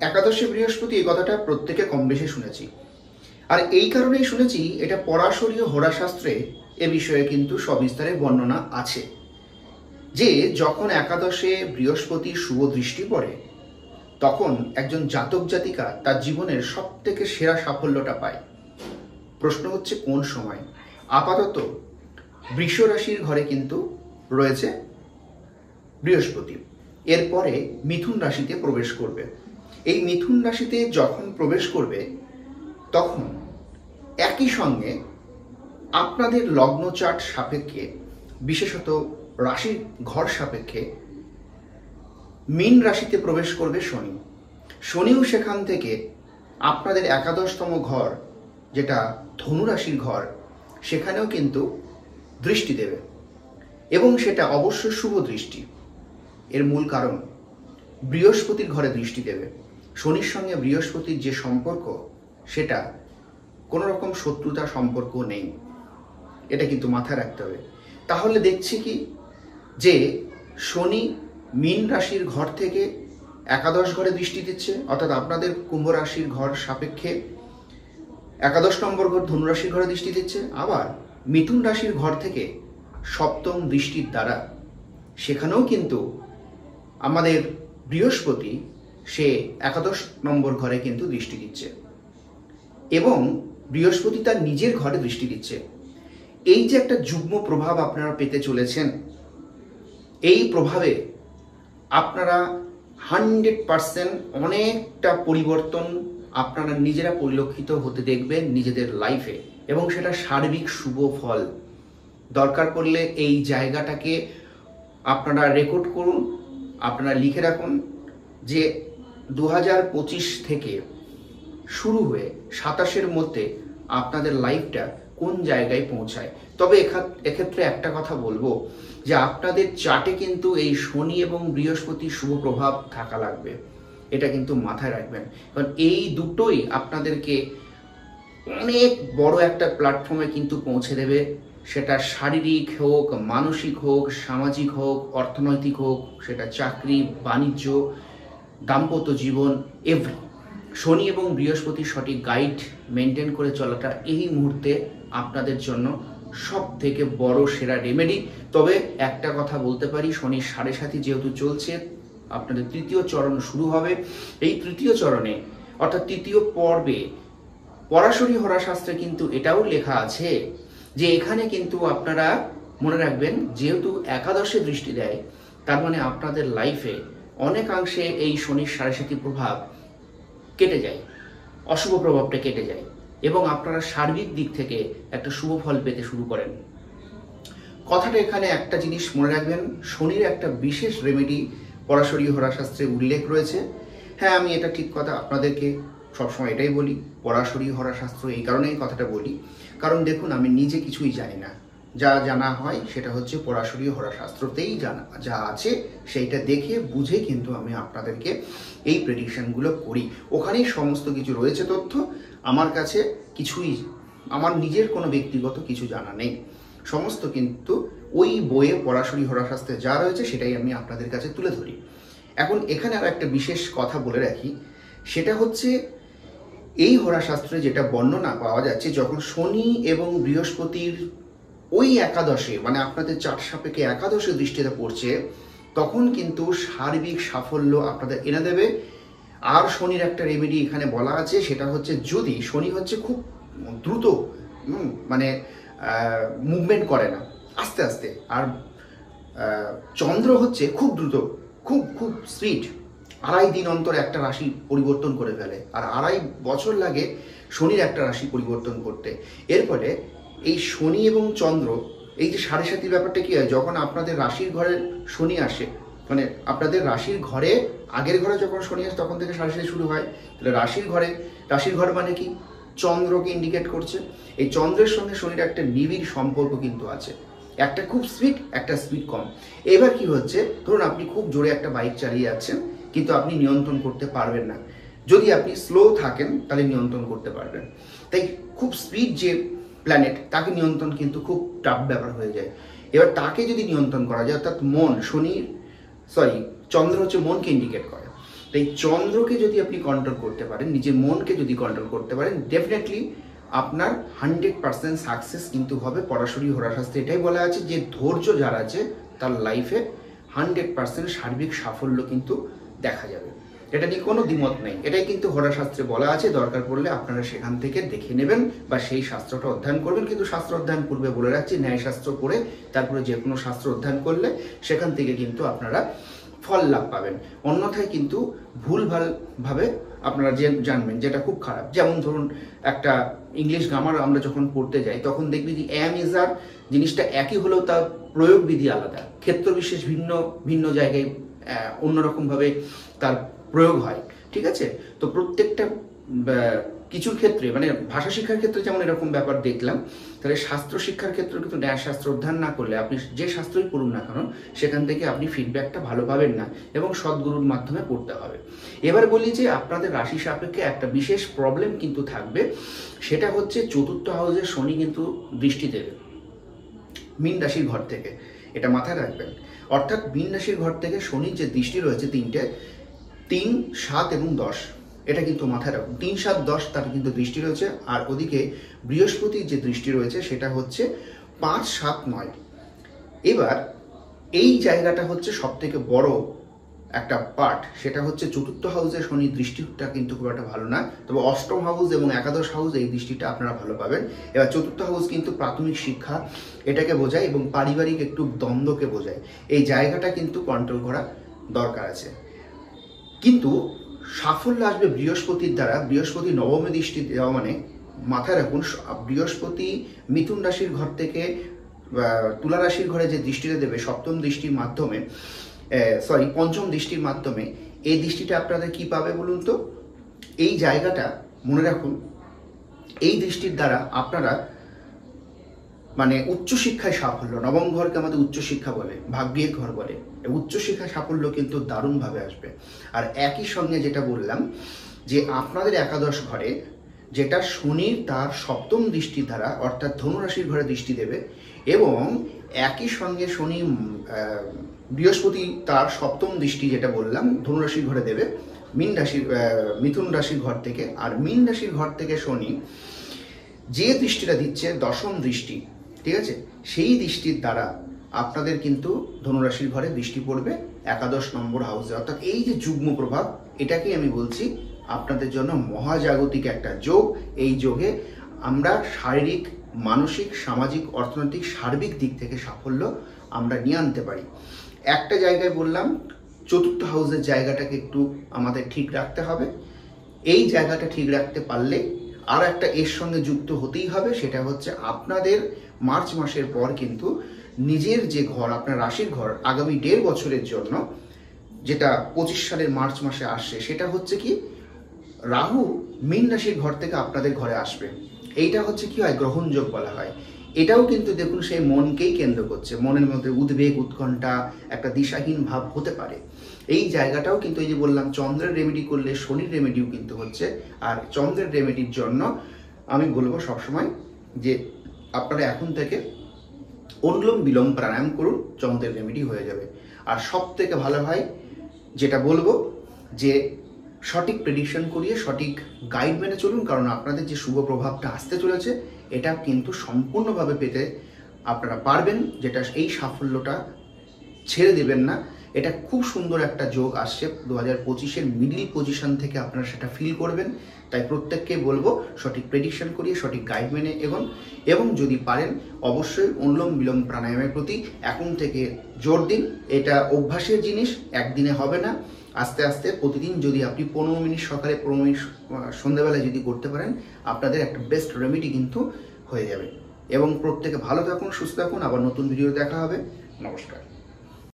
একাদশে বৃহস্পতি এই কথাটা প্রত্যেকে কম বেশি শুনেছি, আর এই কারণেই শুনেছি এটা পরাশরীয় হোরাশাস্ত্রে এ বিষয়ে কিন্তু সবিস্তারে বর্ণনা আছে যে যখন একাদশে বৃহস্পতির শুভ দৃষ্টি পড়ে তখন একজন জাতক জাতিকা তার জীবনের সব থেকে সেরা সাফল্যটা পায়। প্রশ্ন হচ্ছে কোন সময়? আপাতত বৃষ রাশির ঘরে কিন্তু রয়েছে বৃহস্পতি, এরপরে মিথুন রাশিতে প্রবেশ করবে। এই মিথুন রাশিতে যখন প্রবেশ করবে তখন একই সঙ্গে আপনাদের লগ্ন চার্ট সাপেক্ষে, বিশেষত রাশির ঘর সাপেক্ষে মীন রাশিতে প্রবেশ করবে শনি। শনিও সেখান থেকে আপনাদের একাদশতম ঘর, যেটা ধনু রাশির ঘর, সেখানেও কিন্তু দৃষ্টি দেবে এবং সেটা অবশ্যই শুভ দৃষ্টি। এর মূল কারণ বৃহস্পতির ঘরে দৃষ্টি দেবে। শনির সঙ্গে বৃহস্পতির যে সম্পর্ক সেটা কোনো রকম শত্রুতা সম্পর্ক নেই, এটা কিন্তু মাথায় রাখতে হবে। তাহলে দেখছি কি যে শনি মীন রাশির ঘর থেকে একাদশ ঘরে দৃষ্টি দিচ্ছে, অর্থাৎ আপনাদের কুম্ভ রাশির ঘর সাপেক্ষে একাদশ নম্বর ঘর ধনু রাশির ঘরে দৃষ্টি দিচ্ছে, আবার মিথুন রাশির ঘর থেকে সপ্তম দৃষ্টির দ্বারা সেখানেও কিন্তু আমাদের বৃহস্পতি সে একাদশ নম্বর ঘরে কিন্তু দৃষ্টি দিচ্ছে এবং বৃহস্পতি তার নিজের ঘরে দৃষ্টি দিচ্ছে। এই যে একটা যুগ্ম প্রভাব আপনারা পেতে চলেছেন, এই প্রভাবে আপনারা 100% অনেকটা পরিবর্তন আপনারা নিজেরা পরিলক্ষিত হতে দেখবেন নিজেদের লাইফে, এবং সেটা সার্বিক শুভ ফল। দরকার পড়লে এই জায়গাটাকে আপনারা রেকর্ড করুন, আপনারা লিখে রাখুন যে 2025 থেকে শুরু হয়ে 27-এর মধ্যে আপনাদের লাইফটা কোন জায়গায় পৌঁছায়। তবে এক্ষেত্রে একটা কথা বলবো যে আপনাদের চার্টে কিন্তু এই শনি এবং বৃহস্পতির শুভ প্রভাব থাকা লাগবে, এটা কিন্তু মাথায় রাখবেন, কারণ এই দুটোই আপনাদেরকে অনেক বড় একটা প্ল্যাটফর্মে কিন্তু পৌঁছে দেবে। সেটা শারীরিক হোক, মানসিক হোক, সামাজিক হোক, অর্থনৈতিক হোক, সেটা চাকরি, বাণিজ্য, দাম্পত্য জীবন, এভরি। শনি এবং বৃহস্পতির সঠিক গাইড মেনটেন করে চলাটা এই মুহূর্তে আপনাদের জন্য সব থেকে বড় সেরা রেমেডি। তবে একটা কথা বলতে পারি, শনির 7.5 যেহেতু চলছে, আপনাদের তৃতীয় চরণ শুরু হবে। এই তৃতীয় চরণে অর্থাৎ তৃতীয় পর্বে পরাশরী হোরাশাস্ত্রে কিন্তু এটাও লেখা আছে যে এখানে কিন্তু আপনারা মনে রাখবেন, যেহেতু একাদশে দৃষ্টি দেয়, তার মানে আপনাদের লাইফে অনেকাংশে এই শনির 7.5 প্রভাব কেটে যায়, অশুভ প্রভাবটা কেটে যায় এবং আপনারা সার্বিক দিক থেকে একটা শুভ ফল পেতে শুরু করেন। কথাটা এখানে একটা জিনিস মনে রাখবেন, শনির একটা বিশেষ রেমেডি পরাশরী হোরাশাস্ত্রে উল্লেখ রয়েছে। হ্যাঁ, আমি এটা ঠিক কথা আপনাদেরকে সবসময় এটাই বলি, পরাশরী হোরাশাস্ত্র এই কারণেই কথাটা বলি, কারণ দেখুন আমি নিজে কিছুই জানি না, যা জানা হয় সেটা হচ্ছে পরাশরী হোরাশাস্ত্রতেই জানা, যা আছে সেইটা দেখে বুঝে কিন্তু আমি আপনাদেরকে এই প্রেডিকশনগুলো করি। ওখানেই সমস্ত কিছু রয়েছে তথ্য, আমার কাছে কিছুই, আমার নিজের কোনো ব্যক্তিগত কিছু জানা নেই, সমস্ত কিন্তু ওই বইয়ে পরাশরী হোরাশাস্ত্রে যা রয়েছে সেটাই আমি আপনাদের কাছে তুলে ধরি। এখন এখানে আর একটা বিশেষ কথা বলে রাখি, সেটা হচ্ছে এই হোরাশাস্ত্রে যেটা বর্ণনা পাওয়া যাচ্ছে, যখন শনি এবং বৃহস্পতির ওই একাদশে, মানে আপনাদের চার্ট সাপেক্ষে একাদশে দৃষ্টিতে পড়ছে, তখন কিন্তু সার্বিক সাফল্য আপনাদের এনে দেবে। আর শনির একটা রেমেডি এখানে বলা আছে, সেটা হচ্ছে যদি শনি হচ্ছে খুব দ্রুত মানে মুভমেন্ট করে না, আস্তে আস্তে, আর চন্দ্র হচ্ছে খুব দ্রুত, খুব খুব স্পিড, 2.5 দিন অন্তর একটা রাশি পরিবর্তন করে ফেলে, আর 2.5 বছর লাগে শনির একটা রাশি পরিবর্তন করতে। এর ফলে এই শনি এবং চন্দ্র, এই যে 7.5 ব্যাপারটা কি হয়, যখন আপনাদের রাশির ঘরে শনি আসে, মানে আপনাদের রাশির ঘরে, আগের ঘরে যখন শনি আসে তখন থেকে 7.5 শুরু হয়, তাহলে রাশির ঘর মানে কি, চন্দ্রকে ইন্ডিকেট করছে। এই চন্দ্রের সঙ্গে শনির একটা নিবিড় সম্পর্ক কিন্তু আছে, একটা খুব স্পিড, একটা স্পিড কম। এবার কি হচ্ছে, ধরুন আপনি খুব জোরে একটা বাইক চালিয়ে যাচ্ছেন, কিন্তু আপনি নিয়ন্ত্রণ করতে পারবেন না। যদি আপনি স্লো থাকেন তাহলে নিয়ন্ত্রণ করতে পারবেন। তাই খুব স্পিড যে প্ল্যানেট, তাকে নিয়ন্ত্রণ কিন্তু খুব টাফ ব্যাপার হয়ে যায়। এবার তাকে যদি নিয়ন্ত্রণ করা যায়, অর্থাৎ চন্দ্র হচ্ছে মনকে ইন্ডিকেট করে, তাই চন্দ্রকে যদি আপনি কন্ট্রোল করতে পারেন, নিজের মনকে যদি কন্ট্রোল করতে পারেন, ডেফিনেটলি আপনার 100% সাকসেস কিন্তু হবে। পরাশরী হোরাশাস্ত্রে এটাই বলা আছে যে ধৈর্য যার আছে তার লাইফে 100% সার্বিক সাফল্য কিন্তু দেখা যাবে। এটা নিয়ে কোনো দ্বিমত নেই, এটাই কিন্তু হোরাশাস্ত্রে বলা আছে। দরকার পড়লে আপনারা সেখান থেকে দেখে নেবেন বা সেই শাস্ত্রটা অধ্যয়ন করবেন। কিন্তু শাস্ত্র অধ্যয়ন পূর্বে বলে রাখছি, ন্যায়শাস্ত্র পড়ে তারপরে যে কোনো শাস্ত্র অধ্যয়ন করলে সেখান থেকে কিন্তু আপনারা ফল লাভ পাবেন। অন্যথায় কিন্তু ভুলভালভাবে আপনারা জানবেন, যেটা খুব খারাপ। যেমন ধরুন একটা ইংলিশ গ্রামার আমরা যখন পড়তে যাই তখন দেখবি যে অ্যাম ইজ আর জিনিসটা একই হলেও তার প্রয়োগ বিধি আলাদা, ক্ষেত্র বিশেষ ভিন্ন ভিন্ন জায়গায় অন্যরকমভাবে তার প্রয়োগ হয়, ঠিক আছে। তো প্রত্যেকটা কিছুর ক্ষেত্রে মানে ভাষা শিক্ষার ক্ষেত্রে যেমন এরকম ব্যাপার দেখলাম, তাহলে শাস্ত্র শিক্ষার ক্ষেত্রে কিন্তু ন্যায়শাস্ত্র অধ্যয়ন না করলে আপনি যে শাস্ত্রই পড়ুন না কেন সেখান থেকে আপনি ফিডব্যাকটা ভালো পাবেন না, এবং সদ্গুরুর মাধ্যমে পড়তে হবে। এবার বলি যে আপনাদের রাশি সাপেক্ষে একটা বিশেষ প্রবলেম কিন্তু থাকবে, সেটা হচ্ছে চতুর্থ হাউসে শনি কিন্তু দৃষ্টি দেবে মীন রাশির ঘর থেকে, এটা মাথায় রাখবেন। অর্থাৎ মীন রাশির ঘর থেকে শনির যে দৃষ্টি রয়েছে 3, 7 এবং 10, এটা কিন্তু মাথায় রাখুন। 3, 7, 10 তার কিন্তু দৃষ্টি রয়েছে। আর ওদিকে বৃহস্পতির যে দৃষ্টি রয়েছে সেটা হচ্ছে 5, 7, 9। এবার এই জায়গাটা হচ্ছে সব থেকে বড় একটা পার্ট, সেটা হচ্ছে চতুর্থ হাউসে শনির দৃষ্টিটা কিন্তু খুব একটা ভালো না, তবে অষ্টম হাউস এবং একাদশ হাউস এই দৃষ্টিটা আপনারা ভালো পাবেন। এবার চতুর্থ হাউস কিন্তু প্রাথমিক শিক্ষা এটাকে বোঝায় এবং পারিবারিক একটু দ্বন্দ্বকে বোঝায়। এই জায়গাটা কিন্তু কন্ট্রোল করা দরকার আছে। কিন্তু সাফল্য আসবে বৃহস্পতির দ্বারা। বৃহস্পতি নবমে দৃষ্টি দেওয়া মানে মাথায় রাখুন, বৃহস্পতি মিথুন রাশির ঘর থেকে তুলা রাশির ঘরে যে দৃষ্টিটা দেবে সপ্তম দৃষ্টির মাধ্যমে, পঞ্চম দৃষ্টির মাধ্যমে, এই দৃষ্টিটা আপনাদের কি পাবে বলুন তো? এই জায়গাটা মনে রাখুন, এই দৃষ্টির দ্বারা আপনারা মানে উচ্চশিক্ষায় সাফল্য, নবম ঘরকে আমাদের উচ্চশিক্ষা বলে, ভাগ্যের ঘর বলে, উচ্চশিক্ষায় সাফল্য কিন্তু দারুণভাবে আসবে। আর একই সঙ্গে যেটা বললাম যে আপনাদের একাদশ ঘরে যেটা শনির তার সপ্তম দৃষ্টি দ্বারা অর্থাৎ ধনুরাশির ঘরে দৃষ্টি দেবে, এবং একই সঙ্গে শনি বৃহস্পতি তার সপ্তম দৃষ্টি যেটা বললাম ধনুরাশির ঘরে দেবে মিথুন রাশির ঘর থেকে। আর মীন রাশির ঘর থেকে শনি যে দৃষ্টিটা দিচ্ছে দশম দৃষ্টি, ঠিক আছে, সেই দৃষ্টির দ্বারা আপনাদের কিন্তু ধনুরাশির ঘরে দৃষ্টি পড়বে একাদশ নম্বর হাউসে। অর্থাৎ এই যে যুগ্ম প্রভাব, এটাকেই আমি বলছি আপনাদের জন্য মহাজাগতিক একটা যোগ। এই যোগে আমরা শারীরিক, মানসিক, সামাজিক, অর্থনৈতিক সার্বিক দিক থেকে সাফল্য আমরা নিয়ে আনতে পারি। একটা জায়গায় বললাম চতুর্থ হাউসের জায়গাটাকে একটু আমাদের ঠিক রাখতে হবে। এই জায়গাটা ঠিক রাখতে পারলে আর একটা এর সঙ্গে যুক্ত হতেই হবে, সেটা হচ্ছে আপনাদের মার্চ মাসের পর কিন্তু নিজের যে ঘর, আপনার রাশির ঘর, আগামী 1.5 বছরের জন্য যেটা 25 সালের মার্চ মাসে আসছে, সেটা হচ্ছে কি রাহু মীন রাশির ঘর থেকে আপনাদের ঘরে আসবে। এইটা হচ্ছে কি হয়, গ্রহণযোগ বলা হয়। এটাও কিন্তু দেখুন সেই মনকেই কেন্দ্র করছে, মনের মধ্যে উদ্বেগ, উৎকণ্ঠা, একটা দিশাহীন ভাব হতে পারে। এই জায়গাটাও কিন্তু এই যে বললাম চন্দ্রের রেমেডি করলে শনির রেমেডিও কিন্তু হচ্ছে। আর চন্দ্রের রেমেডির জন্য আমি বলবো সবসময় যে আপনারা এখন থেকে অনুলোম বিলোম প্রাণায়াম করুন, চন্দ্রের রেমেডি হয়ে যাবে। আর সব থেকে ভালো হয় যেটা বলবো যে সঠিক প্রেডিকশন করিয়ে সঠিক গাইড মেনে চলুন, কারণ আপনাদের যে শুভ প্রভাবটা আসতে চলেছে এটা কিন্তু সম্পূর্ণভাবে পেতে আপনারা পারবেন, যেটা এই সাফল্যটা ছেড়ে দেবেন না। এটা খুব সুন্দর একটা যোগ আসছে 2025-এর মিডল পজিশন থেকে আপনারা সেটা ফিল করবেন। তাই প্রত্যেককে বলবো সঠিক প্রেডিকশন করিয়ে সঠিক গাইড মেনে এগোন, এবং যদি পারেন অবশ্যই অনুলোম বিলোম প্রাণায়ামের প্রতি এখন থেকে জোর দিন। এটা অভ্যাসের জিনিস, একদিনে হবে না, আস্তে আস্তে প্রতিদিন যদি আপনি 15 মিনিট সকালে 15 মিনিট সন্ধ্যাবেলায় যদি করতে পারেন, আপনাদের একটা বেস্ট রেমেডি কিন্তু হয়ে যাবে। এবং প্রত্যেকে ভালো থাকুন, সুস্থ থাকুন। আবার নতুন ভিডিও দেখা হবে। নমস্কার।